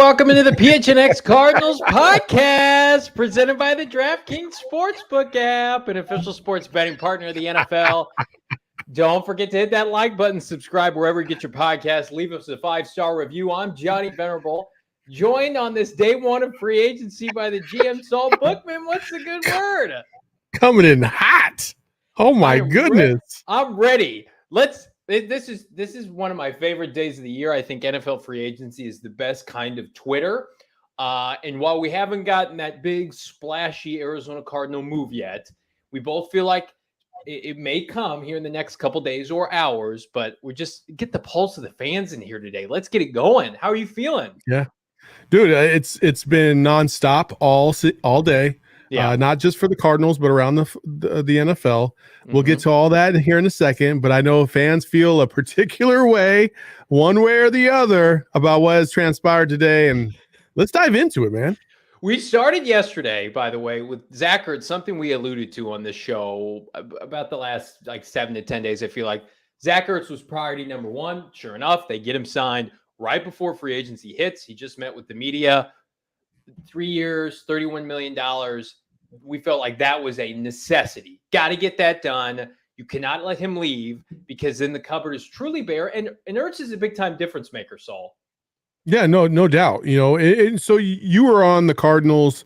welcome into the PHNX Cardinals podcast, presented by the DraftKings Sportsbook app, an official sports betting partner of the NFL. Don't forget to hit that like button, subscribe wherever you get your podcast, leave us a 5-star review. I'm Johnny Venerable, joined on this day one of free agency by the GM Saul Bookman. What's the good word? Coming in hot. Oh my goodness. I'm ready. This is one of my favorite days of the year. I think NFL free agency is the best kind of Twitter. And while we haven't gotten that big splashy Arizona Cardinal move yet, we both feel like it may come here in the next couple days or hours, but we're just get the pulse of the fans in here today. Let's get it going. How are you feeling? Yeah, dude, it's been nonstop all day. Yeah, not just for the Cardinals, but around the NFL. We'll get to all that here in a second, but I know fans feel a particular way, one way or the other, about what has transpired today, and let's dive into it, man. We started yesterday, by the way, with Zach Ertz, something we alluded to on this show about the last 7 to 10 days. I feel like Zach Ertz was priority number one. Sure enough, they get him signed right before free agency hits. He just met with the media. 3 years, $31 million. We felt like that was a necessity. Got to get that done. You cannot let him leave because then the cupboard is truly bare. And Ertz is a big-time difference maker, Saul. Yeah, no doubt. You know, so you were on the Cardinals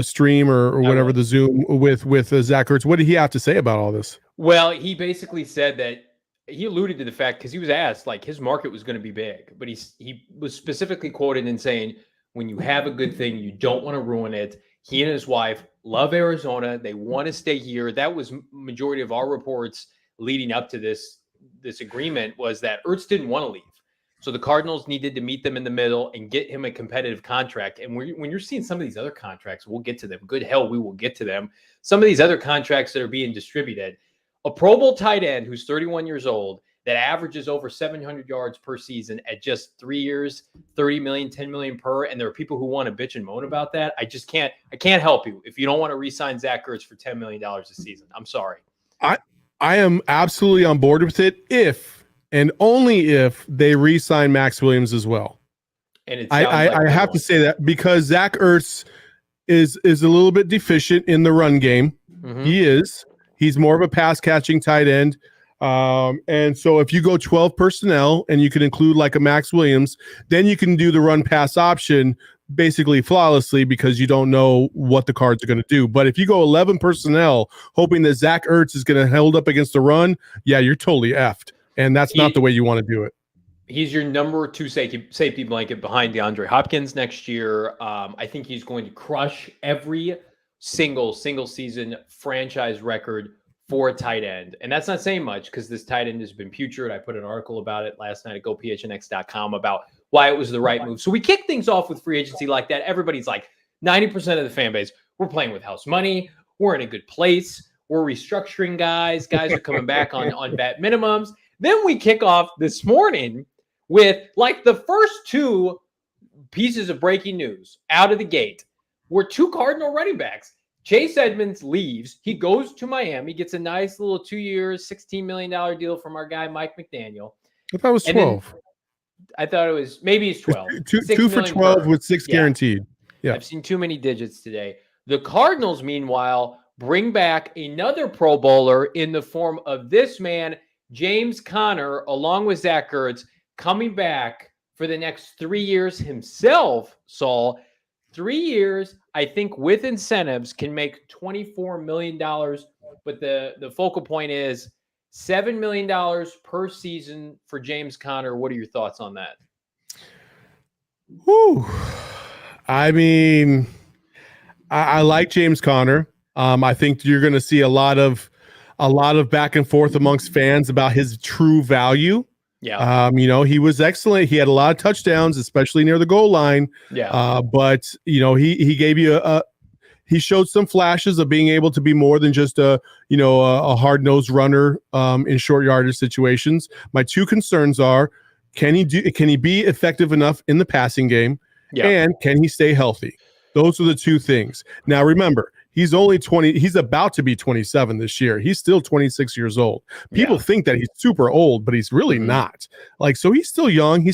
stream or whatever, the Zoom with Zach Ertz. What did he have to say about all this? Well, he basically said that he alluded to the fact because he was asked his market was going to be big, but he was specifically quoted in saying, when you have a good thing, you don't want to ruin it. He and his wife love Arizona. They want to stay here. That was majority of our reports leading up to this agreement was that Ertz didn't want to leave. So the Cardinals needed to meet them in the middle and get him a competitive contract. And when you're seeing some of these other contracts, we'll get to them. Good hell, we will get to them. Some of these other contracts that are being distributed, a Pro Bowl tight end who's 31 years old that averages over 700 yards per season at just 3 years, 30 million, 10 million per. And there are people who want to bitch and moan about that. I can't help you if you don't want to re-sign Zach Ertz for $10 million a season. I'm sorry. I am absolutely on board with it if and only if they re-sign Max Williams as well. And I have to say that because Zach Ertz is a little bit deficient in the run game. Mm-hmm. He's more of a pass catching tight end. And so if you go 12 personnel and you can include a Max Williams, then you can do the run pass option basically flawlessly because you don't know what the Cards are going to do. But if you go 11 personnel, hoping that Zach Ertz is going to hold up against the run, yeah, you're totally effed. And that's not the way you want to do it. He's your number 2 safety blanket behind DeAndre Hopkins next year. I think he's going to crush every single season franchise record for a tight end. And that's not saying much because this tight end has been putrid. I put an article about it last night at gophnx.com about why it was the right move. So we kick things off with free agency like that. Everybody's 90% of the fan base, we're playing with house money. We're in a good place. We're restructuring guys. Guys are coming back on vet minimums. Then we kick off this morning with the first 2 pieces of breaking news out of the gate were 2 Cardinal running backs. Chase Edmonds leaves. He goes to Miami, gets a nice little 2 years, $16 million deal from our guy, Mike McDaniel. I thought it was 12. I thought it was, maybe it's 12. Two for 12 with 6 guaranteed. Yeah. I've seen too many digits today. The Cardinals, meanwhile, bring back another Pro Bowler in the form of this man, James Conner, along with Zach Ertz, coming back for the next 3 years himself, Saul. 3 years, I think, with incentives can make $24 million. But the focal point is $7 million per season for James Conner. What are your thoughts on that? Whew. I mean, I like James Conner. I think you're going to see a lot of back and forth amongst fans about his true value. Yeah. He was excellent. He had a lot of touchdowns, especially near the goal line. Yeah. But he gave you he showed some flashes of being able to be more than just a hard-nosed runner in short yardage situations. My 2 concerns are, can he be effective enough in the passing game? Yeah. And can he stay healthy? Those are the 2 things. Now remember, He's only 20. He's about to be 27 this year. He's still 26 years old. People think that he's super old, but he's really not. Like, so he's still young.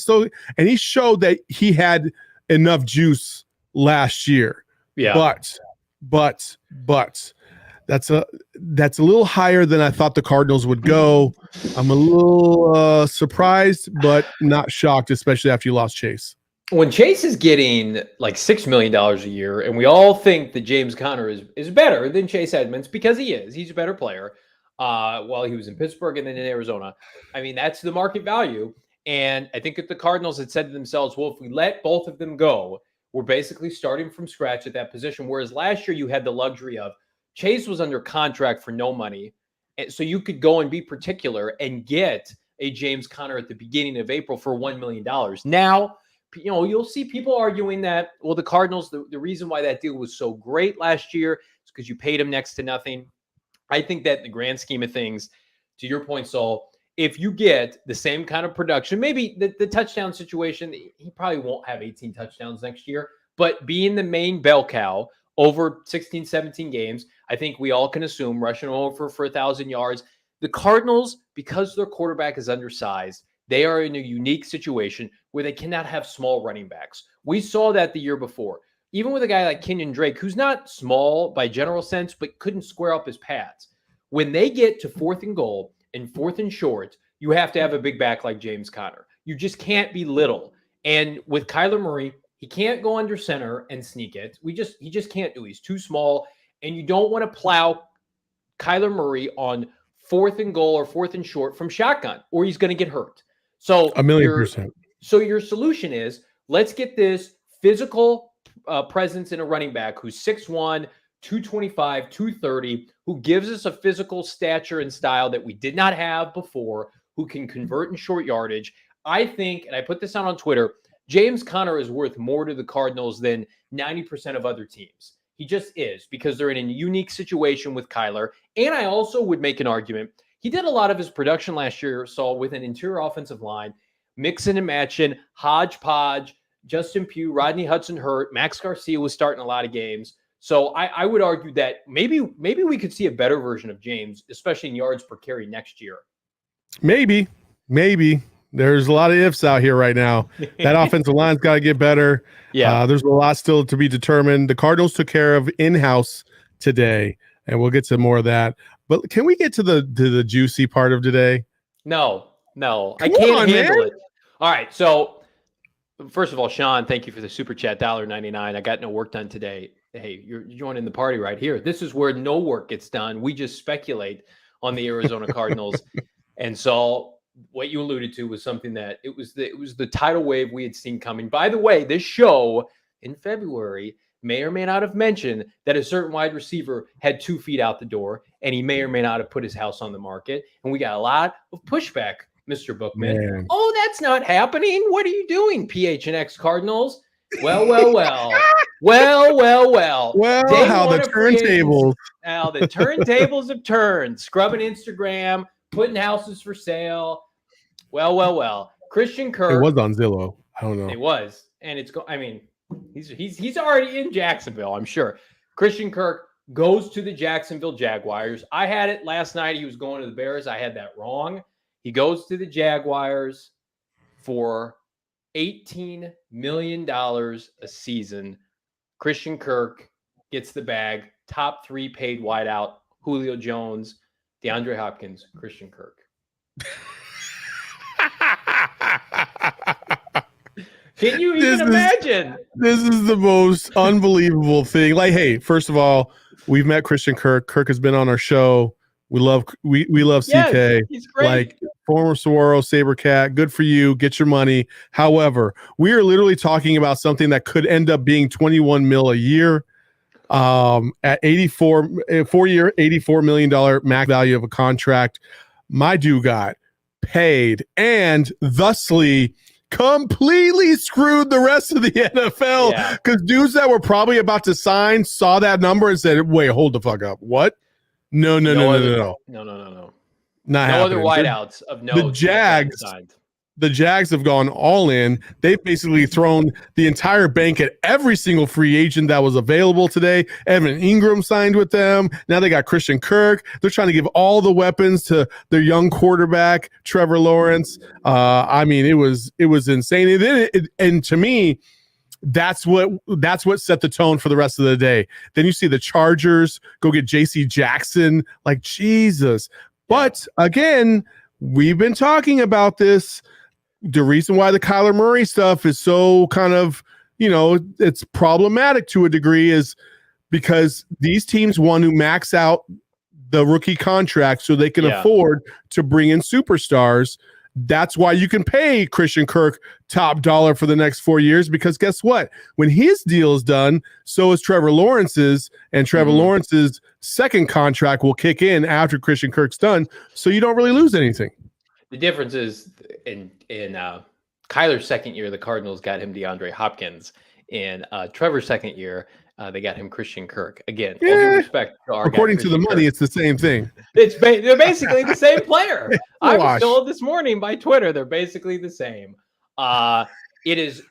And he showed that he had enough juice last year. Yeah. But that's a little higher than I thought the Cardinals would go. I'm a little surprised, but not shocked, especially after you lost Chase. When Chase is getting like $6 million a year, and we all think that James Conner is better than Chase Edmonds because he's a better player while he was in Pittsburgh and then in Arizona. I mean, that's the market value. And I think if the Cardinals had said to themselves, well, if we let both of them go, we're basically starting from scratch at that position. Whereas last year you had the luxury of Chase was under contract for no money. So you could go and be particular and get a James Conner at the beginning of April for $1 million. Now, you'll see people arguing that, well, the Cardinals, the reason why that deal was so great last year is because you paid him next to nothing. I think that in the grand scheme of things, to your point, Saul, if you get the same kind of production, maybe the touchdown situation, he probably won't have 18 touchdowns next year, but being the main bell cow over 16, 17 games, I think we all can assume rushing over for 1,000 yards. The Cardinals, because their quarterback is undersized, they are in a unique situation where they cannot have small running backs. We saw that the year before. Even with a guy like Kenyon Drake, who's not small by general sense, but couldn't square up his pads. When they get to 4th and goal and 4th and short, you have to have a big back like James Conner. You just can't be little. And with Kyler Murray, he can't go under center and sneak it. He just can't do it. He's too small. And you don't want to plow Kyler Murray on 4th and goal or 4th and short from shotgun, or he's going to get hurt. So 1,000,000%. So your solution is, let's get this physical presence in a running back who's 6'1", 225, 230, who gives us a physical stature and style that we did not have before, who can convert in short yardage. I think, and I put this out on Twitter, James Conner is worth more to the Cardinals than 90% of other teams. He just is, because they're in a unique situation with Kyler. And I also would make an argument. He did a lot of his production last year, Saul, with an interior offensive line, mixing and matching, hodgepodge, Justin Pugh, Rodney Hudson hurt, Max Garcia was starting a lot of games. So I would argue that maybe we could see a better version of James, especially in yards per carry next year. Maybe. There's a lot of ifs out here right now. That offensive line's got to get better. Yeah. There's a lot still to be determined. The Cardinals took care of in-house today, and we'll get to more of that. But can we get to the juicy part of today? No, I can't handle it. All right, so first of all, Sean, thank you for the super chat, $1.99. I got no work done today. Hey, you're joining the party right here. This is where no work gets done. We just speculate on the Arizona Cardinals. And so what you alluded to was something that it was the tidal wave we had seen coming. By the way, this show in February may or may not have mentioned that a certain wide receiver had 2 feet out the door, and he may or may not have put his house on the market. And we got a lot of pushback, Mr. Bookman. Man. Oh, that's not happening. What are you doing, PHNX Cardinals? Well. Well, how the turntables. Now the turntables have turned. Scrubbing Instagram, putting houses for sale. Well. Christian Ckirk. It was on Zillow. I don't know. It was. And he's already in Jacksonville, I'm sure. Christian Ckirk goes to the Jacksonville Jaguars. I had it last night. He was going to the Bears. I had that wrong. He goes to the Jaguars for $18 million a season. Christian Ckirk gets the bag. Top 3 paid wideout. Julio Jones, DeAndre Hopkins, Christian Ckirk. Can you even imagine? This is the most unbelievable thing. Like, hey, first of all, we've met Christian Ckirk. Ckirk has been on our show. We love CK. Yes, he's great. Like, former Saguaro Sabercat. Good for you. Get your money. However, we are literally talking about something that could end up being 21 mil a year. At 4-year, $84 million max value of a contract. My dude got paid and thusly completely screwed the rest of the NFL, because dudes that were probably about to sign saw that number and said, wait, hold the fuck up. What? No. No Not other happening. wideouts of note. The the Jags have gone all in. They've basically thrown the entire bank at every single free agent that was available today. Evan Ingram signed with them. Now they got Christian Ckirk. They're trying to give all the weapons to their young quarterback, Trevor Lawrence. I mean, it was insane. And to me, that's what set the tone for the rest of the day. Then you see the Chargers go get JC Jackson. Like, Jesus. But again, we've been talking about this. The reason why the Kyler Murray stuff is so kind of, it's problematic to a degree is because these teams want to max out the rookie contract so they can afford to bring in superstars. That's why you can pay Christian Ckirk top dollar for the next 4 years, because guess what? When his deal is done, so is Trevor Lawrence's, and Trevor Lawrence's second contract will kick in after Christian Kirk's done. So you don't really lose anything. The difference is in Kyler's second year, the Cardinals got him DeAndre Hopkins. In Trevor's second year, they got him Christian Ckirk. Again, all due respect to our according guy, to the money, it's the same thing. They're basically the same player. I was told this morning by Twitter they're basically the same. It is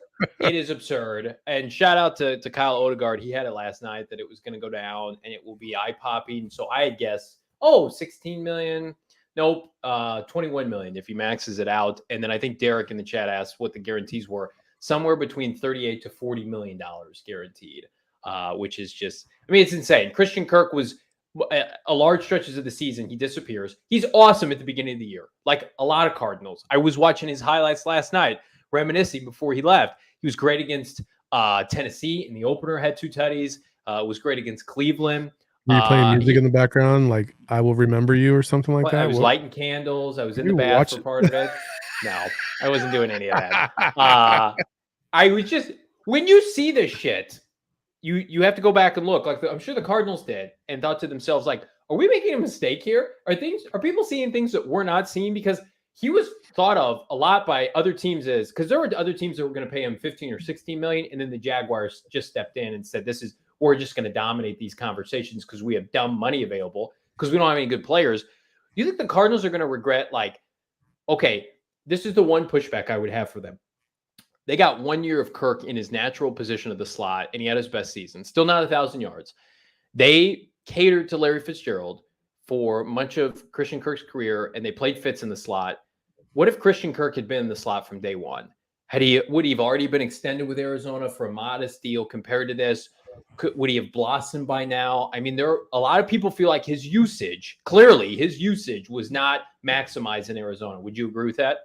absurd. And shout out to Kyle Odegaard. He had it last night that it was going to go down and it will be eye-popping. So I had guessed, 16 million. Nope, 21 million if he maxes it out. And then I think Derek in the chat asked what the guarantees were. Somewhere between 38 to $40 million guaranteed, which is just, it's insane. Christian Ckirk was a large stretches of the season. He disappears. He's awesome at the beginning of the year, like a lot of Cardinals. I was watching his highlights last night, reminiscing before he left. He was great against Tennessee in the opener, had 2 tutties. Was great against Cleveland. Were you playing music in the background, like "I Will Remember You" or something like that? I was lighting candles. I was in the bath for part of it. No, I wasn't doing any of that. I was just, when you see this shit, you have to go back and look. Like I'm sure the Cardinals did, and thought to themselves, like, are we making a mistake here? Are people seeing things that we're not seeing? Because he was thought of a lot by other teams because there were other teams that were going to pay him 15 or 16 million, and then the Jaguars just stepped in and said, we're just going to dominate these conversations because we have dumb money available because we don't have any good players. Do you think the Cardinals are going to regret, like, okay, this is the one pushback I would have for them. They got 1 year of Ckirk in his natural position of the slot, and he had his best season. Still not 1,000 yards. They catered to Larry Fitzgerald for much of Christian Ckirk's career, and they played Fitz in the slot. What if Christian Ckirk had been in the slot from day one? Would he have already been extended with Arizona for a modest deal compared to this? Would he have blossomed by now? There are a lot of people feel like his usage was not maximized in Arizona. Would you agree with that?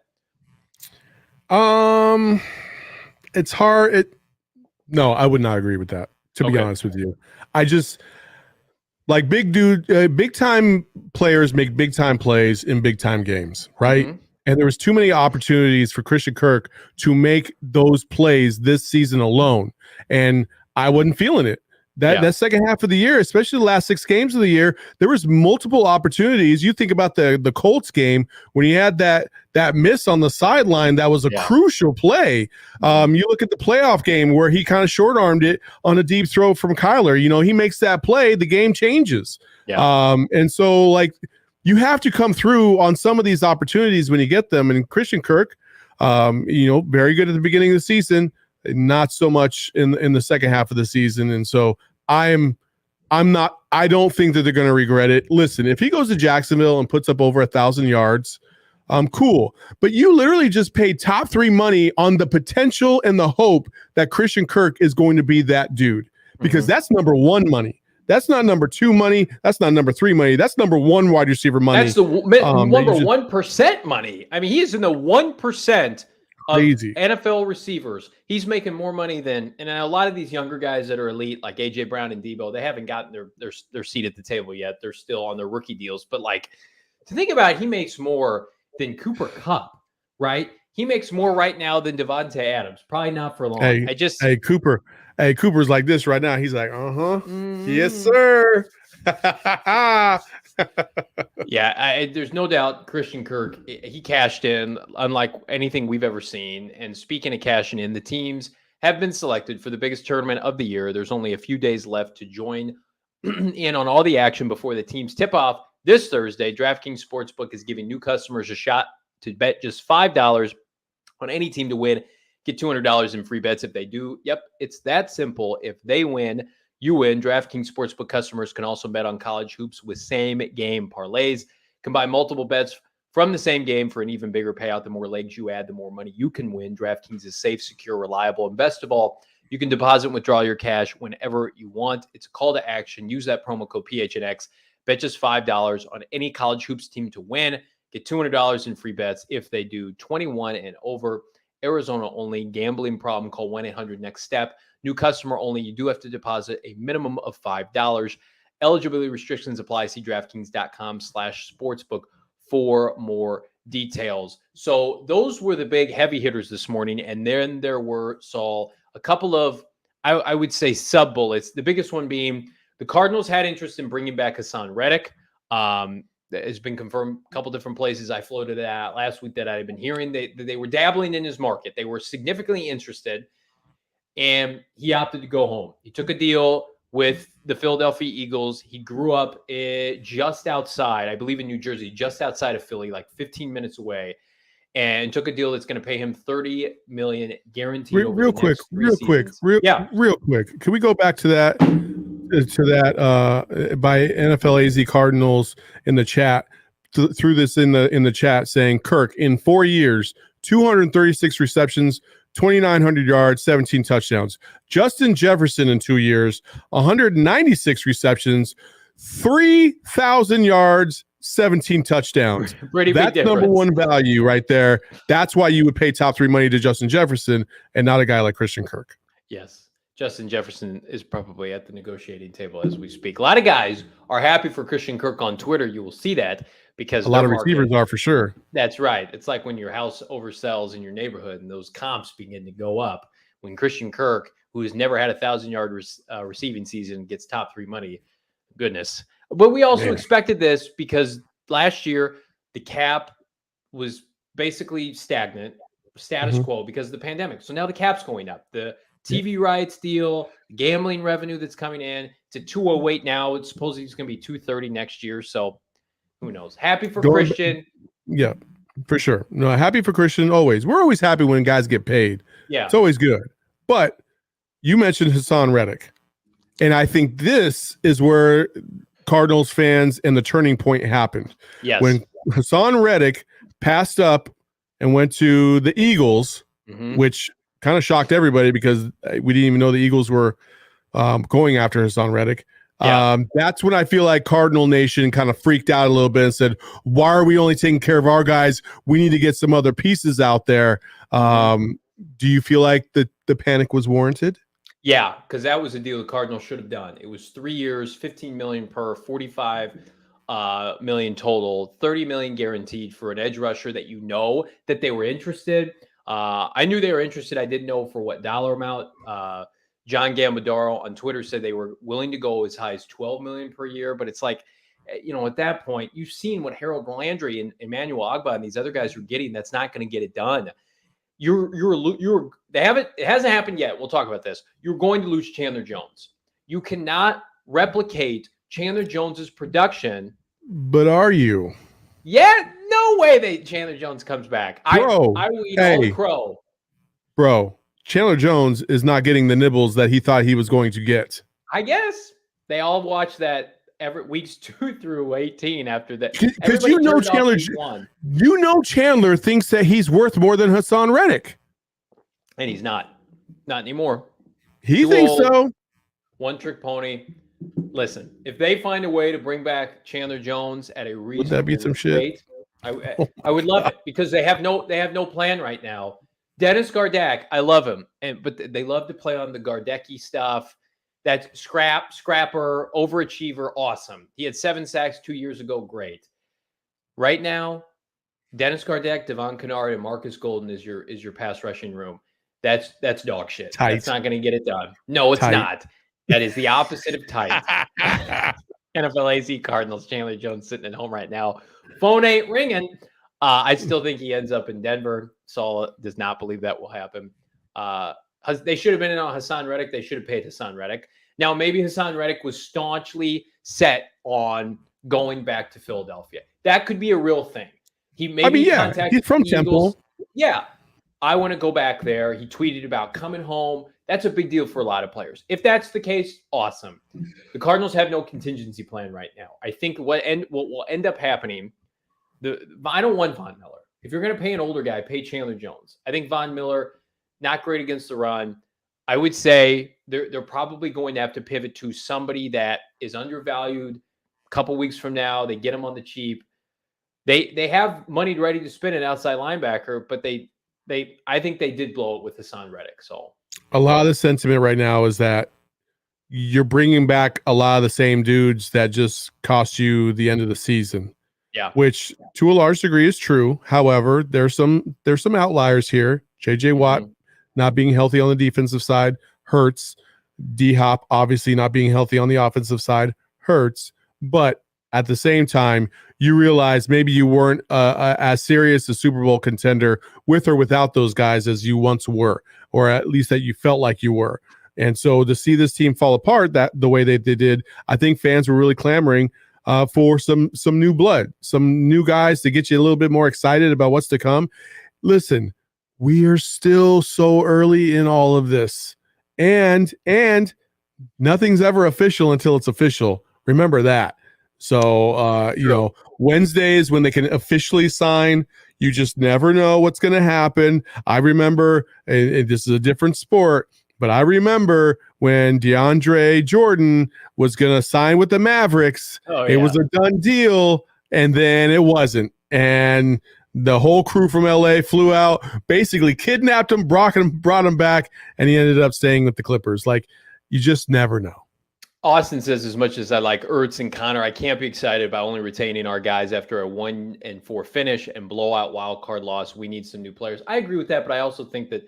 It's hard. No, I would not agree with that, to be honest with you. I just like big time players make big time plays in big time games, right? Mm-hmm. And there was too many opportunities for Christian Ckirk to make those plays this season alone. And I wasn't feeling it. That second half of the year, especially the last 6 games of the year, there was multiple opportunities. You think about the Colts game when he had that miss on the sideline, that was a crucial play. You look at the playoff game where he kind of short-armed it on a deep throw from Kyler. He makes that play, the game changes. Yeah. And so, like, you have to come through on some of these opportunities when you get them. And Christian Ckirk, very good at the beginning of the season, not so much in the second half of the season. And so I don't think that they're going to regret it. Listen, if he goes to Jacksonville and puts up over 1,000 yards, cool. But you literally just paid top 3 money on the potential and the hope that Christian Ckirk is going to be that dude, because that's number 1 money. That's not number 2 money. That's not number 3 money. That's number 1 wide receiver money. That's the number 1% money. He is in the 1% of NFL receivers. He's making more money than, and a lot of these younger guys that are elite, like AJ Brown and Debo, they haven't gotten their seat at the table yet. They're still on their rookie deals. But like, to think about it, he makes more than Cooper Kupp, right? He makes more right now than Devontae Adams. Probably not for long. Cooper's like this right now. He's like, yes, sir. There's no doubt Christian Ckirk, he cashed in unlike anything we've ever seen. And speaking of cashing in, the teams have been selected for the biggest tournament of the year. There's only a few days left to join in on all the action before the teams tip off this Thursday. DraftKings Sportsbook is giving new customers a shot to bet just $5 on any team to win. Get $200 in free bets if they do. Yep, it's that simple. If they win, you win. DraftKings Sportsbook customers can also bet on college hoops with same-game parlays. Combine multiple bets from the same game for an even bigger payout. The more legs you add, the more money you can win. DraftKings is safe, secure, reliable, and best of all, you can deposit and withdraw your cash whenever you want. It's a call to action. Use that promo code PHNX. Bet just $5 on any college hoops team to win. Get $200 in free bets if they do. 21 and over. Arizona only. Gambling problem, call 1-800-NEXT-STEP. New customer only. You do have to deposit a minimum of $5. Eligibility restrictions apply. See DraftKings.com/sportsbook for more details. So those were the big heavy hitters this morning. And then there were, Saul, a couple of, I would say, sub bullets. The biggest one being the Cardinals had interest in bringing back Hassan Reddick. That has been confirmed a couple different places. I floated it out last week that I had been hearing. They were dabbling in his market. They were significantly interested, and he opted to go home. He took a deal with the Philadelphia Eagles. He grew up just outside, I believe in New Jersey, just outside of Philly, like 15 minutes away, and took a deal that's going to pay him $30 million guaranteed over the next 3 seasons. Real quick. Can we go back to that? By NFL AZ Cardinals in the chat, threw this in the chat saying Ckirk in 4 years, 236 receptions, 2,900 yards, 17 touchdowns. Justin Jefferson in 2 years, 196 receptions, 3,000 yards, 17 touchdowns. That's number one value right there. That's why you would pay top 3 money to Justin Jefferson and not a guy like Christian Ckirk. Yes. Justin Jefferson is probably at the negotiating table as we speak. A lot of guys are happy for Christian Ckirk on Twitter. You will see that because a lot of receivers are for sure. That's right. It's like when your house oversells in your neighborhood and those comps begin to go up. When Christian Ckirk, who has never had a 1,000-yard receiving season, gets top 3 money, goodness. But we also expected this because last year the cap was basically stagnant, status quo because of the pandemic. So now the cap's going up. The TV rights deal, gambling revenue that's coming in. It's at 208 now. It's supposedly it's going to be 230 next year. So who knows? Happy for Christian. Yeah, for sure. No, happy for Christian always. We're always happy when guys get paid. Yeah. It's always good. But you mentioned Hassan Reddick. And I think this is where Cardinals fans and the turning point happened. Yes. When Hassan Reddick passed up and went to the Eagles, which kind of shocked everybody because we didn't even know the Eagles were going after Hassan Reddick. That's when I feel like Cardinal Nation kind of freaked out a little bit and said, why are we only taking care of our guys? We need to get some other pieces out there. Do you feel like the panic was warranted? Yeah, because that was a deal the Cardinals should have done. It was 3 years, $15 million per, $45 million total, $30 million guaranteed for an edge rusher that you know that they were interested. I knew they were interested. I didn't know for what dollar amount. John Gambadaro on Twitter said they were willing to go as high as $12 million per year. But it's like, at that point, you've seen what Harold Landry and Emmanuel Ogbah and these other guys are getting. That's not going to get it done. It hasn't happened yet. We'll talk about this. You're going to lose Chandler Jones. You cannot replicate Chandler Jones's production. But are you? Yeah, no way Chandler Jones comes back. Bro, I will eat all crow. Bro, Chandler Jones is not getting the nibbles that he thought he was going to get. I guess they all watch that every weeks 2 through 18 after that. Because Chandler thinks that he's worth more than Hassan Reddick. And he's not. Not anymore. He thinks so. One trick pony. Listen, if they find a way to bring back Chandler Jones at a reasonable would that be some shit? I would love it because they have no plan right now. Dennis Gardeck, I love him, but they love to play on the Gardecky stuff. That's scrapper, overachiever, awesome. He had 7 sacks 2 years ago, great. Right now, Dennis Gardeck, Devon Kennard, and Marcus Golden is your pass rushing room. That's dog shit. Tight. That's not going to get it done. No, it's not. That is the opposite of tight. NFL AZ Cardinals, Chandler Jones sitting at home right now. Phone ain't ringing. I still think he ends up in Denver. Saul does not believe that will happen. They should have been in on Hassan Reddick. They should have paid Hassan Reddick. Now, maybe Hassan Reddick was staunchly set on going back to Philadelphia. That could be a real thing. He maybe contacted he's from the Eagles. Temple. Yeah. I want to go back there. He tweeted about coming home. That's a big deal for a lot of players. If that's the case, awesome. The Cardinals have no contingency plan right now. I think what will end up happening, I don't want Von Miller. If you're going to pay an older guy, pay Chandler Jones. I think Von Miller, not great against the run. I would say they're probably going to have to pivot to somebody that is undervalued a couple weeks from now. They get him on the cheap. They have money ready to spend an outside linebacker, but I think they did blow it with Hassan Reddick. So a lot of the sentiment right now is that you're bringing back a lot of the same dudes that just cost you the end of the season. Yeah, which to a large degree is true. However, there's some outliers here. JJ Watt not being healthy on the defensive side hurts. D-Hop obviously not being healthy on the offensive side hurts. But at the same time, you realize maybe you weren't as serious a Super Bowl contender with or without those guys as you once were, or at least that you felt like you were. And so to see this team fall apart that the way they did, I think fans were really clamoring for some new blood, some new guys to get you a little bit more excited about what's to come. Listen, we are still so early in all of this, and nothing's ever official until it's official. Remember that. So, you know, Wednesdays when they can officially sign, you just never know what's going to happen. I remember, and this is a different sport, but I remember when DeAndre Jordan was going to sign with the Mavericks. It was a done deal, and then it wasn't. And the whole crew from LA flew out, basically kidnapped him, brought him back, and he ended up staying with the Clippers. Like, you just never know. Austin says, as much as I like Ertz and Connor, I can't be excited about only retaining our guys after a 1-4 finish and blowout wild card loss. We need some new players. I agree with that, but I also think that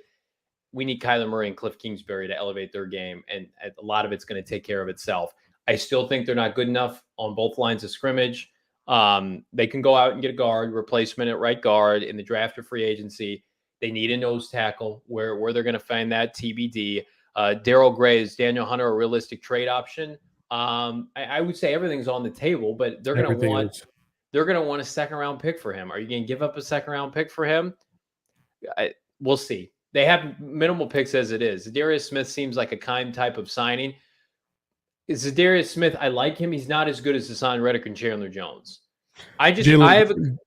we need Kyler Murray and Cliff Kingsbury to elevate their game, and a lot of it's going to take care of itself. I still think they're not good enough on both lines of scrimmage. They can go out and get a guard replacement at right guard in the draft or free agency. They need a nose tackle. Where they're going to find that, TBD. Daryl Gray, is Daniel Hunter a realistic trade option? I would say everything's on the table, but they're going to want a second round pick for him. Are you going to give up a second round pick for him? We'll see. They have minimal picks as it is. Zadarius Smith seems like a kind type of signing. Zadarius Smith, I like him. He's not as good as Hassan Reddick and Chandler Jones. Jalen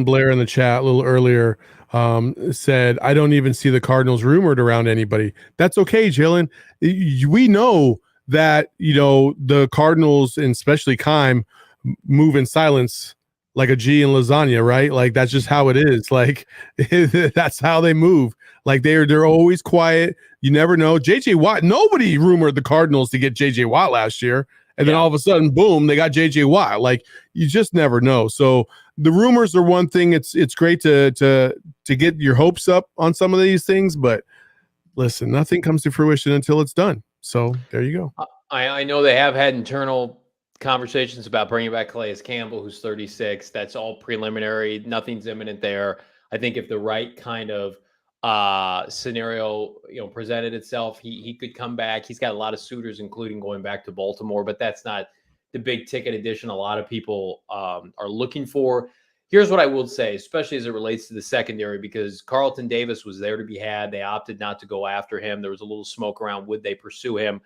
Blair in the chat a little earlier said, I don't even see the Cardinals rumored around anybody. That's okay, Jalen. We know that, you know, the Cardinals, and especially Keim, move in silence like a G in lasagna, right? Like, that's just how it is. Like, that's how they move. Like, they're always quiet. You never know. JJ Watt, nobody rumored the Cardinals to get JJ Watt last year. And then all of a sudden, boom, they got JJ Watt. Like, you just never know. So the rumors are one thing. It's great to get your hopes up on some of these things, but listen, nothing comes to fruition until it's done. So there you go. I know they have had internal conversations about bringing back Calais Campbell, who's 36. That's all preliminary. Nothing's imminent there. I think if the right kind of scenario, you know, presented itself, he could come back. He's got a lot of suitors, including going back to Baltimore, but that's not the big ticket addition a lot of people are looking for. Here's what I will say, especially as it relates to the secondary, because Carlton Davis was there to be had. They opted not to go after him. There was a little smoke around, would they pursue him?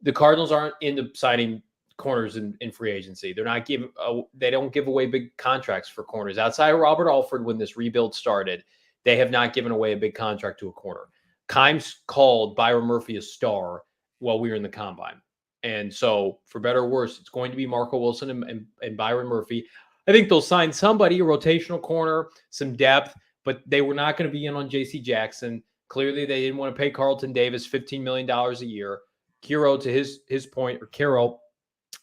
The Cardinals aren't into signing corners in free agency. They're not giving, they don't give away big contracts for corners. Outside of Robert Alford, when this rebuild started, they have not given away a big contract to a corner. Keim's called Byron Murphy a star while we were in the combine. And so, for better or worse, it's going to be Marco Wilson and Byron Murphy. I think they'll sign somebody, a rotational corner, some depth, but they were not going to be in on J.C. Jackson. Clearly, they didn't want to pay Carlton Davis $15 million a year. Kiro, to his point, or Carroll,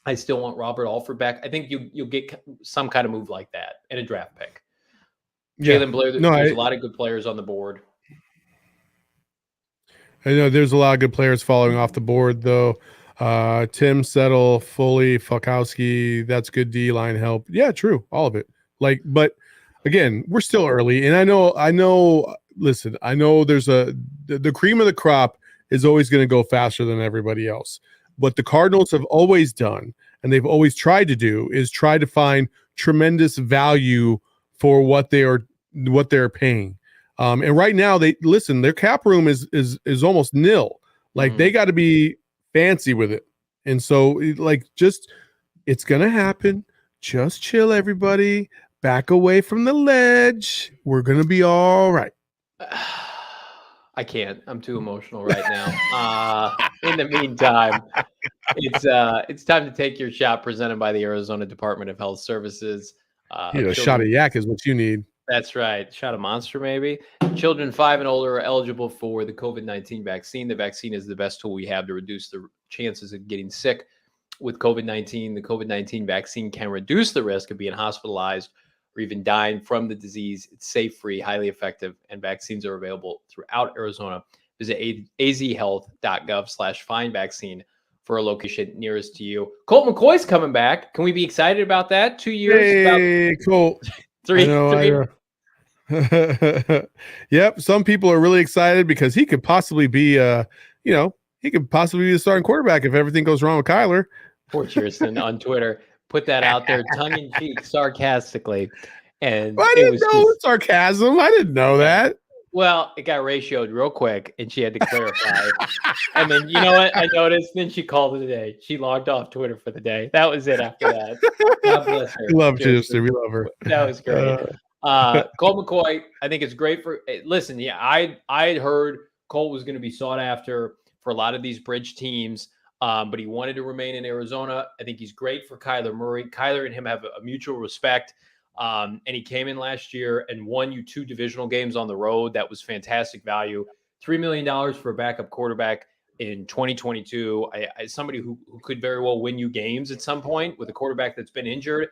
I still want Robert Alford back. I think you'll get some kind of move like that and a draft pick. Jalen Blair, there's a lot of good players on the board. I know there's a lot of good players following off the board, though. Tim Settle, Foley, Falkowski, that's good D-line help. Yeah, true. All of it. Like, but again, we're still early. And I know, listen, I know there's the cream of the crop is always going to go faster than everybody else. What the Cardinals have always done, and they've always tried to do, is try to find tremendous value for what they're paying. And right now, their cap room is almost nil. Like they got to be fancy with it. And so, it's gonna happen. Just chill, everybody. Back away from the ledge. We're gonna be all right. I can't. I'm too emotional right now. In the meantime, it's time to take your shot, presented by the Arizona Department of Health Services. A shot of yak is what you need. That's right. Shot of Monster, maybe. Children 5 and older are eligible for the COVID-19 vaccine. The vaccine is the best tool we have to reduce the chances of getting sick with COVID-19. The COVID-19 vaccine can reduce the risk of being hospitalized or even dying from the disease. It's safe, free, highly effective, and vaccines are available throughout Arizona. Visit azhealth.gov/findvaccine for a location nearest to you. Colt McCoy's coming back. Can we be excited about that? 2 years? Hey, Colt. Three. Yep. Some people are really excited because he could possibly be, the starting quarterback if everything goes wrong with Kyler. Poor Cheerston on Twitter put that out there tongue in cheek, sarcastically. And I didn't know sarcasm. I didn't know that. Well, it got ratioed real quick and she had to clarify. And then, you know what? I noticed. Then she called it a day. She logged off Twitter for the day. That was it after that. God bless her. We love Cheerston. We love her. That was great. Colt McCoy, I think it's great for. Listen, yeah, I heard Colt was going to be sought after for a lot of these bridge teams, but he wanted to remain in Arizona. I think he's great for Kyler Murray. Kyler and him have a mutual respect, and he came in last year and won you 2 divisional games on the road. That was fantastic value. $3 million for a backup quarterback in 2022. Somebody who could very well win you games at some point with a quarterback that's been injured.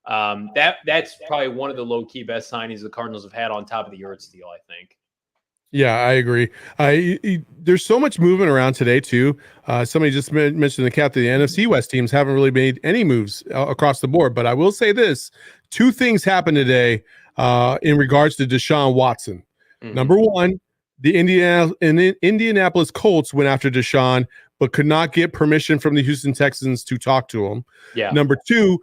That's probably one of the low-key best signings the Cardinals have had on top of the Ertz deal, I think. Yeah, I agree. There's so much moving around today, too. Somebody just mentioned the captain. The NFC West teams haven't really made any moves across the board. But I will say this. 2 things happened today in regards to Deshaun Watson. Mm-hmm. Number one, the Indianapolis Colts went after Deshaun, but could not get permission from the Houston Texans to talk to him. Yeah. Number 2,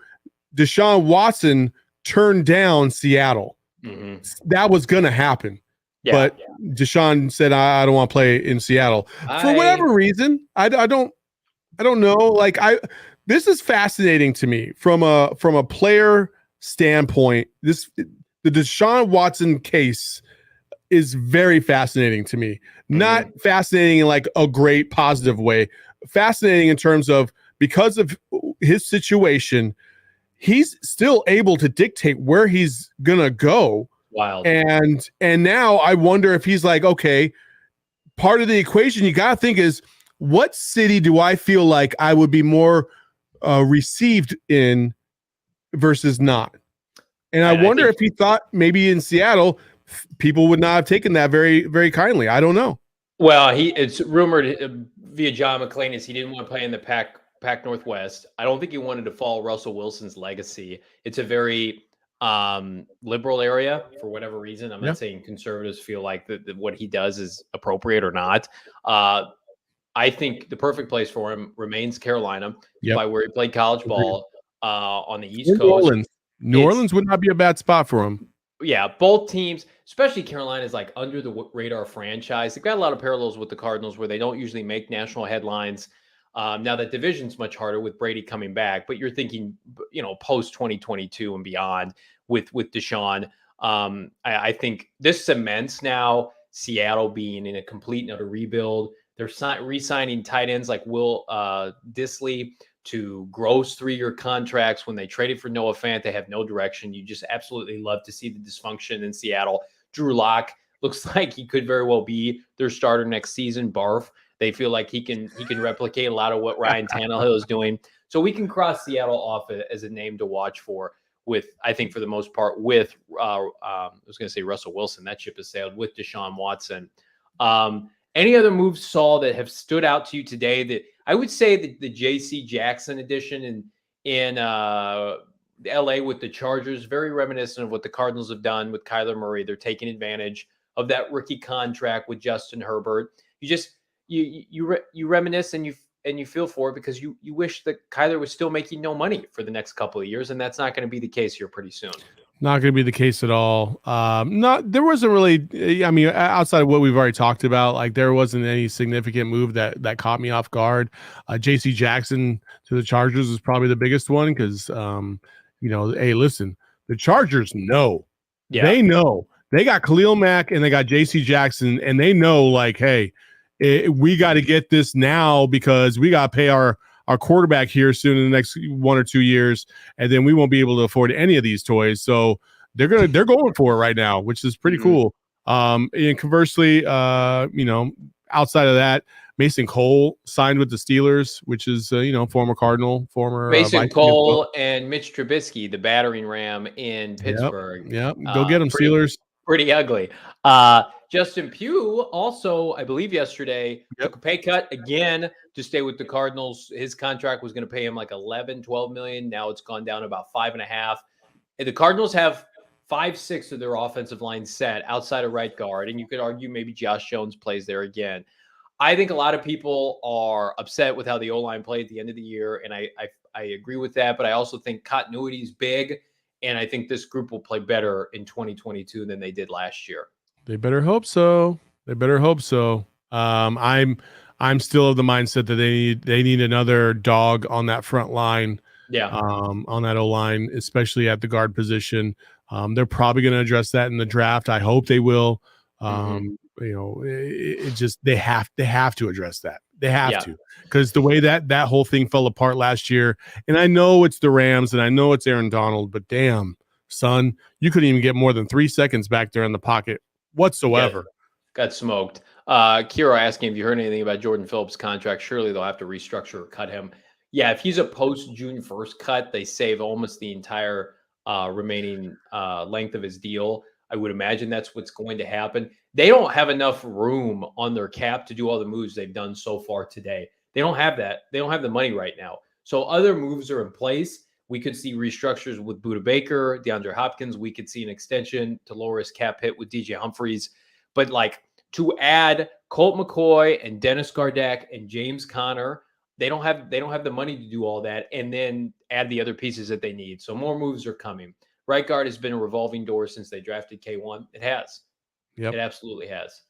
Deshaun Watson turned down Seattle. Mm-hmm. That was going to happen. Yeah, but Deshaun said, I don't want to play in Seattle for whatever reason. I don't know. This is fascinating to me from a player standpoint. The Deshaun Watson case is very fascinating to me. Not fascinating in like a great positive way. Fascinating in terms of, because of his situation, he's still able to dictate where he's gonna go. Wild. And now I wonder if he's like, okay, part of the equation you gotta think is, what city do I feel like I would be more received in versus not? And I wonder if he thought maybe in Seattle people would not have taken that very, very kindly. I don't know. Well, it's rumored via John McClain he didn't want to play in the Pac Northwest. I don't think he wanted to follow Russell Wilson's legacy. It's a very liberal area for whatever reason. I'm not saying conservatives feel like that what he does is appropriate or not. I think the perfect place for him remains Carolina, by where he played college ball on the East Coast. New Orleans would not be a bad spot for him. Yeah, both teams, especially Carolina, is like under the radar franchise. They've got a lot of parallels with the Cardinals where they don't usually make national headlines. Now that division's much harder with Brady coming back, but you're thinking, post 2022 and beyond with Deshaun. I think this cements now Seattle being in a complete and utter rebuild. They're re-signing tight ends like Will Dissly to gross 3-year contracts. When they traded for Noah Fant, they have no direction. You just absolutely love to see the dysfunction in Seattle. Drew Lock looks like he could very well be their starter next season. Barf. They feel like he can replicate a lot of what Ryan Tannehill is doing. So we can cross Seattle off as a name to watch for. With, I think, for the most part, with I was going to say Russell Wilson. That ship has sailed with Deshaun Watson. Any other moves, Saul, that have stood out to you today? That I would say that the J.C. Jackson edition in L.A. with the Chargers, very reminiscent of what the Cardinals have done with Kyler Murray. They're taking advantage of that rookie contract with Justin Herbert. You reminisce and you feel for it because you wish that Kyler was still making no money for the next couple of years, and that's not going to be the case here pretty soon. Not going to be the case at all. There wasn't really, I mean, outside of what we've already talked about, like there wasn't any significant move that caught me off guard. JC Jackson to the Chargers is probably the biggest one because, hey, listen, the Chargers know. Yeah. They know. They got Khalil Mack and they got JC Jackson, and they know, like, hey, we got to get this now because we got to pay our quarterback here soon in the next 1 or 2 years, and then we won't be able to afford any of these toys. So they're going for it right now, which is pretty cool. And conversely, outside of that, Mason Cole signed with the Steelers, which is former Cardinal, former Mason Cole and Mitch Trubisky, the battering ram in Pittsburgh. Yep. Go get them, Steelers. Pretty ugly. Justin Pugh also, I believe yesterday, took a pay cut again to stay with the Cardinals. His contract was going to pay him like 12 million. Now it's gone down about 5.5. And the Cardinals have 5-6 of their offensive line set outside of right guard. And you could argue maybe Josh Jones plays there again. I think a lot of people are upset with how the O-line played at the end of the year. And I agree with that. But I also think continuity is big. And I think this group will play better in 2022 than they did last year. They better hope so. I'm still of the mindset that they need another dog on that front line. Yeah. On that O-line, especially at the guard position. They're probably going to address that in the draft. I hope they will. They have to address that. They have to, because the way that whole thing fell apart last year, and I know it's the Rams and I know it's Aaron Donald, but damn, son, you couldn't even get more than 3 seconds back there in the pocket whatsoever. Got smoked. Kira asking if you heard anything about Jordan Phillips' contract. Surely they'll have to restructure or cut him. Yeah, if he's a post-June 1st cut, they save almost the entire remaining length of his deal. I would imagine that's what's going to happen. They don't have enough room on their cap to do all the moves they've done so far today. They don't have that. They don't have the money right now. So other moves are in place. We could see restructures with Budda Baker, DeAndre Hopkins. We could see an extension to lower his cap hit with DJ Humphries. But like to add Colt McCoy and Dennis Gardeck and James Conner, they don't have the money to do all that and then add the other pieces that they need. So more moves are coming. Right guard has been a revolving door since they drafted K1. It has. Yep. It absolutely has.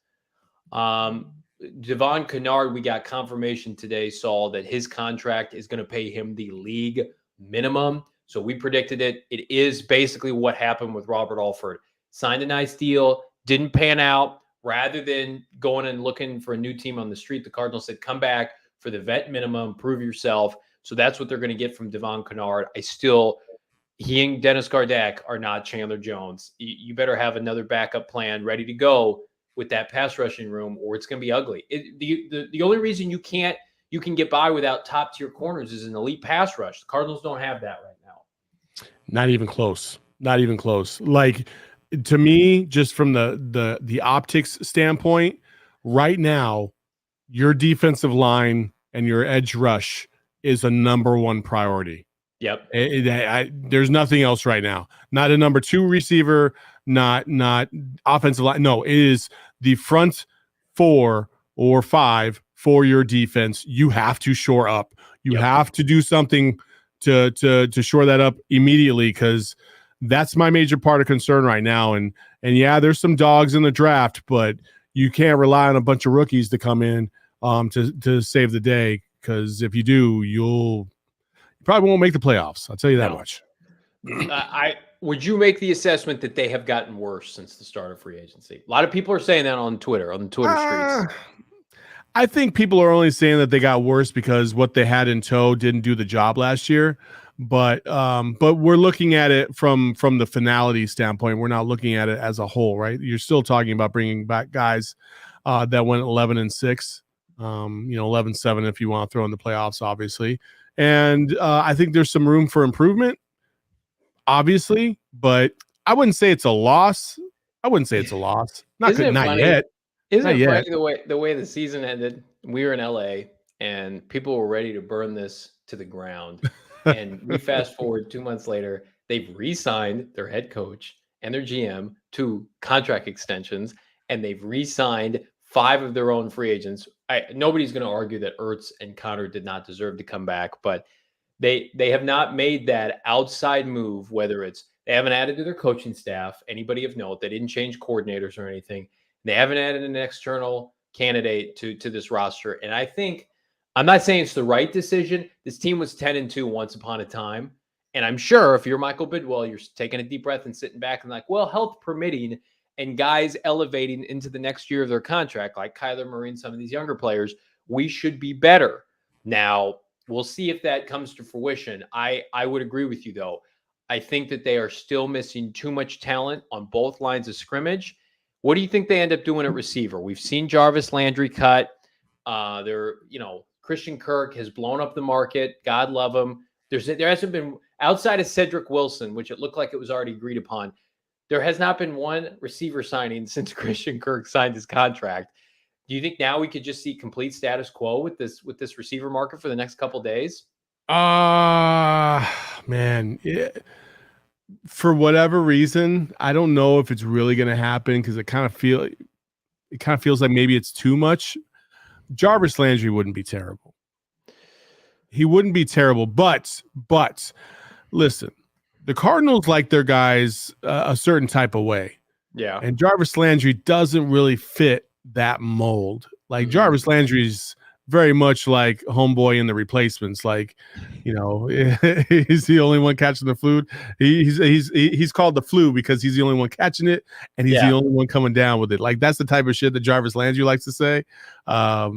Devon Kennard, we got confirmation today, Saul, that his contract is going to pay him the league minimum. So we predicted it. It is basically what happened with Robert Alford. Signed a nice deal, didn't pan out. Rather than going and looking for a new team on the street, the Cardinals said, come back for the vet minimum, prove yourself. So that's what they're going to get from Devon Kennard. He and Dennis Gardeck are not Chandler Jones. You better have another backup plan ready to go with that pass rushing room, or it's going to be ugly. The only reason you can get by without top tier corners is an elite pass rush. The Cardinals don't have that right now. Not even close. Like, to me, just from the optics standpoint, right now, your defensive line and your edge rush is a number one priority. Yep. There's nothing else right now. Not a number 2 receiver, not offensive line. No, it is the front 4 or 5 for your defense. You have to shore up. You have to do something to shore that up immediately, because that's my major part of concern right now. And yeah, there's some dogs in the draft, but you can't rely on a bunch of rookies to come in to save the day, because if you do, you probably won't make the playoffs. I'll tell you that much. Would you make the assessment that they have gotten worse since the start of free agency? A lot of people are saying that on the Twitter streets. I think people are only saying that they got worse because what they had in tow didn't do the job last year. But we're looking at it from the finality standpoint. We're not looking at it as a whole, right? You're still talking about bringing back guys that went 11-6, 11-7 if you want to throw in the playoffs, obviously. And I think there's some room for improvement, obviously, but I wouldn't say it's a loss. Not yet. Isn't it funny the way the season ended? We were in LA and people were ready to burn this to the ground. And we fast forward 2 months later, they've re-signed their head coach and their GM to contract extensions, and they've re-signed 5 of their own free agents. Nobody's going to argue that Ertz and Conner did not deserve to come back, but they have not made that outside move, whether it's They haven't added to their coaching staff anybody of note. They didn't change coordinators or anything. They haven't added an external candidate to this roster. And I think, I'm not saying it's the right decision. This team was 10-2 once upon a time. And I'm sure if you're Michael Bidwill, you're taking a deep breath and sitting back and like, well, health permitting and guys elevating into the next year of their contract, like Kyler Murray and some of these younger players, we should be better. Now, we'll see if that comes to fruition. I would agree with you, though. I think that they are still missing too much talent on both lines of scrimmage. What do you think they end up doing at receiver? We've seen Jarvis Landry cut. Christian Ckirk has blown up the market. God love him. There hasn't been, outside of Cedric Wilson, which it looked like it was already agreed upon, there has not been one receiver signing since Christian Ckirk signed his contract. Do you think now we could just see complete status quo with this receiver market for the next couple of days? Man. Yeah. For whatever reason, I don't know if it's really going to happen because it kind of feels like maybe it's too much. Jarvis Landry wouldn't be terrible. He wouldn't be terrible, but listen, the Cardinals like their guys a certain type of way. Yeah. And Jarvis Landry doesn't really fit that mold. Like Jarvis Landry's very much like homeboy in the Replacements. Like, he's the only one catching the flu. He's called the flu because he's the only one catching it, and he's the only one coming down with it. Like, that's the type of shit that Jarvis Landry likes to say. I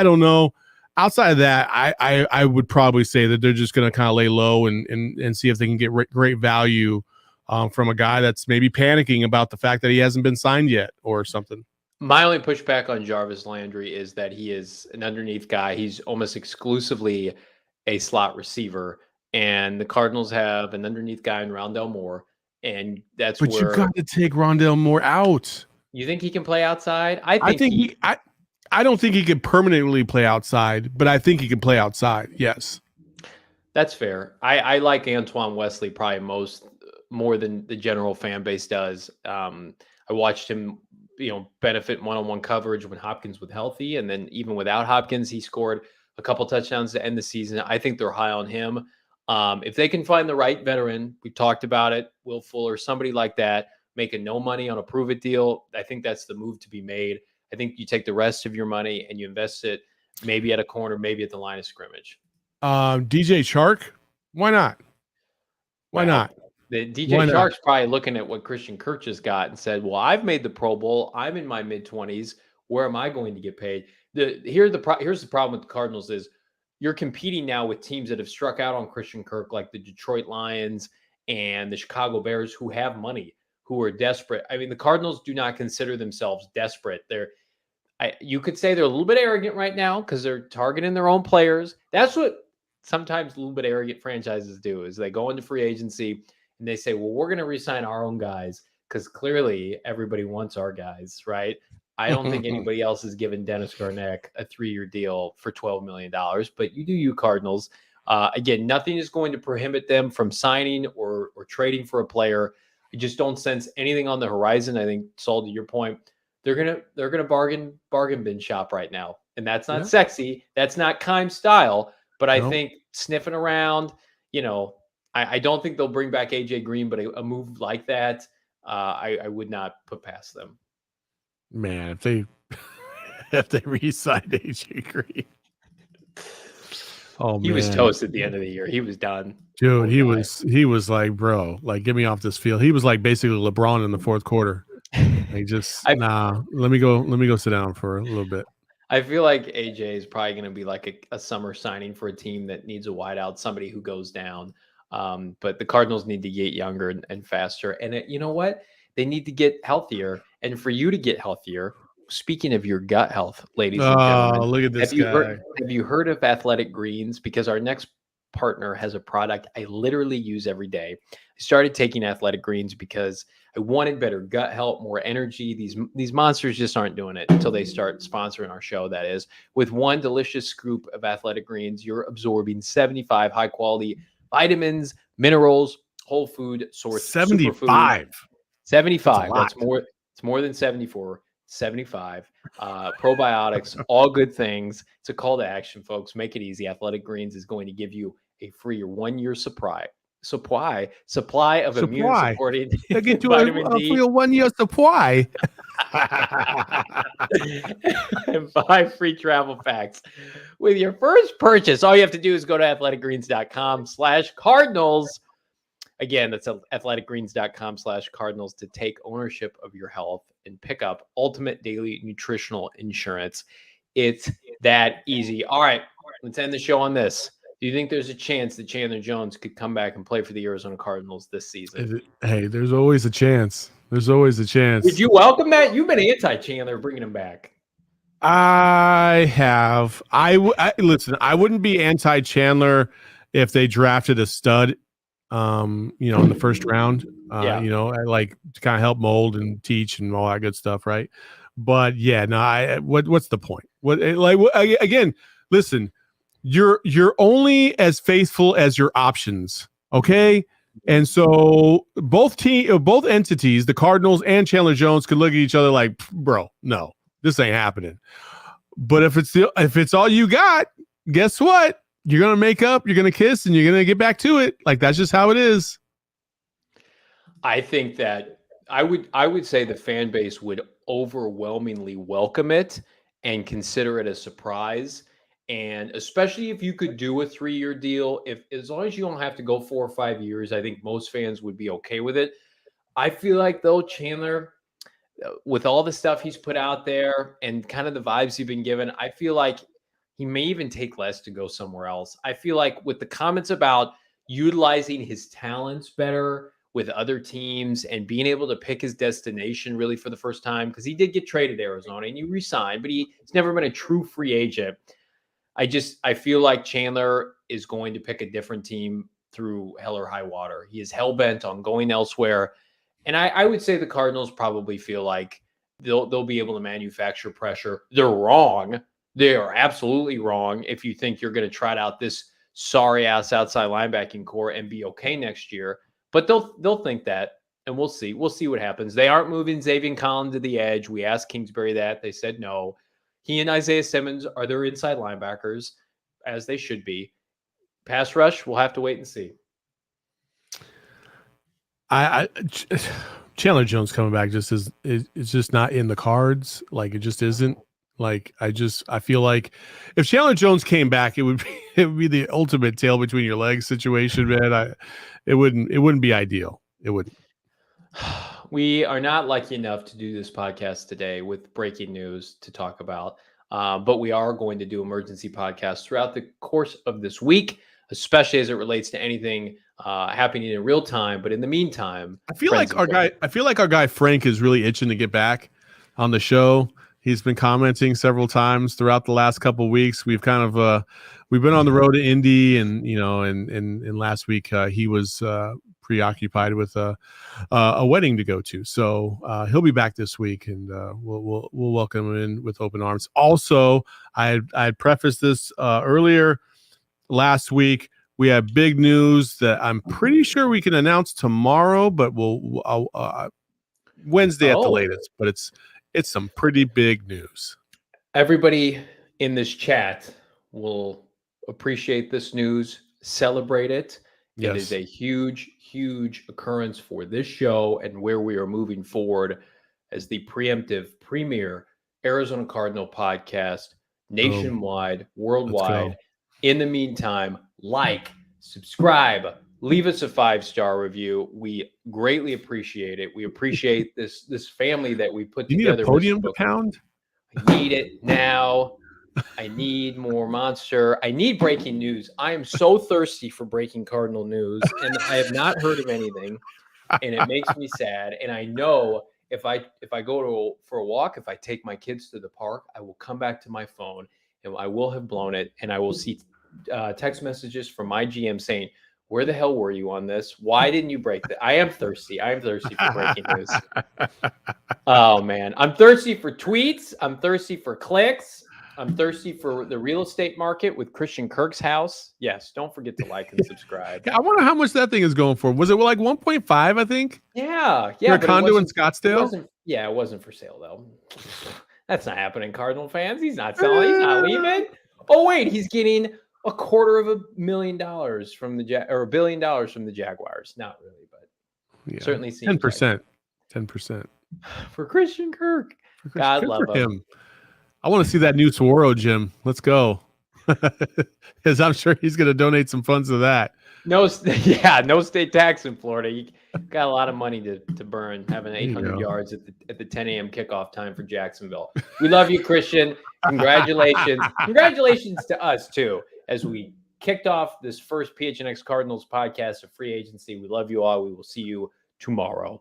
don't know. Outside of that, I would probably say that they're just going to kind of lay low and see if they can get great value from a guy that's maybe panicking about the fact that he hasn't been signed yet or something. My only pushback on Jarvis Landry is that he is an underneath guy. He's almost exclusively a slot receiver, and the Cardinals have an underneath guy in Rondale Moore, and that's where you got to take Rondale Moore out. You think he can play outside? I don't think he can permanently play outside, but I think he can play outside. Yes, that's fair. I like Antoine Wesley probably more than the general fan base does. I watched him, benefit one-on-one coverage when Hopkins was healthy. And then even without Hopkins, he scored a couple touchdowns to end the season. I think they're high on him. If they can find the right veteran, we talked about it, Will Fuller, somebody like that, making no money on a prove-it deal, I think that's the move to be made. I think you take the rest of your money and you invest it maybe at a corner, maybe at the line of scrimmage. DJ Chark, why not? Why not? The DJ Chark's probably looking at what Christian Ckirk just got and said, well, I've made the Pro Bowl. I'm in my mid-20s. Where am I going to get paid? Here's the problem with the Cardinals is you're competing now with teams that have struck out on Christian Ckirk, like the Detroit Lions and the Chicago Bears, who have money, who are desperate. I mean, the Cardinals do not consider themselves desperate. You could say they're a little bit arrogant right now because they're targeting their own players. That's what sometimes a little bit arrogant franchises do, is they go into free agency and they say, well, we're going to re-sign our own guys because clearly everybody wants our guys, right? I don't think anybody else has given Dennis Garnett a 3-year deal for $12 million, but you do, you Cardinals. Again, nothing is going to prohibit them from signing or trading for a player. I just don't sense anything on the horizon. I think, Saul, to your point, they're gonna bargain bin shop right now, and that's not sexy. That's not Keim style. But I think sniffing around, I don't think they'll bring back AJ Green, but a move like that, I would not put past them. Man, if they re-signed AJ Green, he was toast at the end of the year. He was done, dude. He was like, bro, like, get me off this field. He was like basically LeBron in the fourth quarter. Like, let me go sit down for a little bit. I feel like AJ is probably going to be like a summer signing for a team that needs a wideout, somebody who goes down. But the Cardinals need to get younger and faster. And you know what? They need to get healthier. And for you to get healthier, speaking of your gut health, ladies and gentlemen, look at this guy. Have you heard of Athletic Greens? Because our next partner has a product I literally use every day. I started taking Athletic Greens because I wanted better gut health, more energy. These monsters just aren't doing it until they start sponsoring our show. That is, with one delicious scoop of Athletic Greens, you're absorbing 75 high quality vitamins, minerals, whole food source. 75. 75. That's more. It's more than 74. 75. Probiotics, all good things. It's a call to action, folks. Make it easy. Athletic Greens is going to give you a free 1-year supply supply of immune supporting I get you vitamin D for your 1 year supply. and 5 free travel packs with your first purchase. All you have to do is go to athleticgreens.com/Cardinals. Again, that's athleticgreens.com/Cardinals to take ownership of your health and pick up ultimate daily nutritional insurance. It's that easy. All right, let's end the show on this. Do you think there's a chance that Chandler Jones could come back and play for the Arizona Cardinals this season? Hey, there's always a chance. There's always a chance. Would you welcome that? You've been anti-Chandler bringing him back. I have. Listen, I wouldn't be anti-Chandler if they drafted a stud, in the first round, like to kind of help mold and teach and all that good stuff. Right. But yeah, no, what's the point? Again, listen, you're only as faithful as your options. Okay. And so both entities, the Cardinals and Chandler Jones, could look at each other like, bro, no, this ain't happening. But if it's all you got, guess what? You're going to make up, you're going to kiss, and you're going to get back to it. Like, that's just how it is. I think that I would say the fan base would overwhelmingly welcome it and consider it a surprise. And especially if you could do a 3-year deal, as long as you don't have to go 4 or 5 years, I think most fans would be okay with it. I feel like, though, Chandler, with all the stuff he's put out there and kind of the vibes he's been given, I feel like he may even take less to go somewhere else. I feel like with the comments about utilizing his talents better with other teams and being able to pick his destination really for the first time, because he did get traded to Arizona and he resigned, but he's never been a true free agent. I feel like Chandler is going to pick a different team through hell or high water. He is hell-bent on going elsewhere. And I would say the Cardinals probably feel like they'll be able to manufacture pressure. They're wrong. They are absolutely wrong if you think you're going to trot out this sorry-ass outside linebacking core and be okay next year. But they'll think that, and we'll see. We'll see what happens. They aren't moving Xavier Collins to the edge. We asked Kingsbury that. They said no. He and Isaiah Simmons are their inside linebackers, as they should be. Pass rush, we'll have to wait and see. Chandler Jones coming back it's just not in the cards. Like, it just isn't. Like, I feel like if Chandler Jones came back, it would be the ultimate tail between your legs situation, man. It wouldn't be ideal. It wouldn't. We are not lucky enough to do this podcast today with breaking news to talk about, but we are going to do emergency podcasts throughout the course of this week, especially as it relates to anything happening in real time. But in the meantime, I feel like our guy Frank is really itching to get back on the show. He's been commenting several times throughout the last couple of weeks. We've kind of we've been on the road to Indy, and and last week he was preoccupied with a wedding to go to. So he'll be back this week, and we'll welcome him in with open arms. Also, I had prefaced this earlier last week. We have big news that I'm pretty sure we can announce tomorrow, but we'll Wednesday at the latest. But it's some pretty big news. Everybody in this chat will appreciate this news, celebrate it. Yes. It is a huge, huge occurrence for this show and where we are moving forward as the preemptive premier Arizona Cardinal podcast nationwide, worldwide. In the meantime, subscribe, leave us a 5-star review. We greatly appreciate it. We appreciate this family that we put together. You need a podium to pound? I need it now. I need more Monster. I need breaking news. I am so thirsty for breaking Cardinal news, and I have not heard of anything, and it makes me sad. And I know if I go for a walk, if I take my kids to the park, I will come back to my phone, and I will have blown it, and I will see text messages from my GM saying, "Where the hell were you on this? Why didn't you break that?" I am thirsty. I am thirsty for breaking news. Oh, man. I'm thirsty for tweets. I'm thirsty for clicks. I'm thirsty for the real estate market with Christian Ckirk's house. Yes, don't forget to like and subscribe. I wonder how much that thing is going for. Was it like 1.5, I think? Yeah. For a condo in Scottsdale? It wasn't for sale, though. That's not happening, Cardinal fans. He's not selling. He's not leaving. Oh, wait, he's getting $250,000 from the or $1 billion from the Jaguars. Not really, but certainly seems 10%. 10% for Christian Ckirk. God love him. I want to see that new Saguaro gym. Let's go. Because I'm sure he's going to donate some funds to that. No state tax in Florida. You got a lot of money to burn having 800 yards at the 10 a.m. kickoff time for Jacksonville. We love you, Christian. Congratulations. Congratulations to us, too, as we kicked off this first PHNX Cardinals podcast of free agency. We love you all. We will see you tomorrow.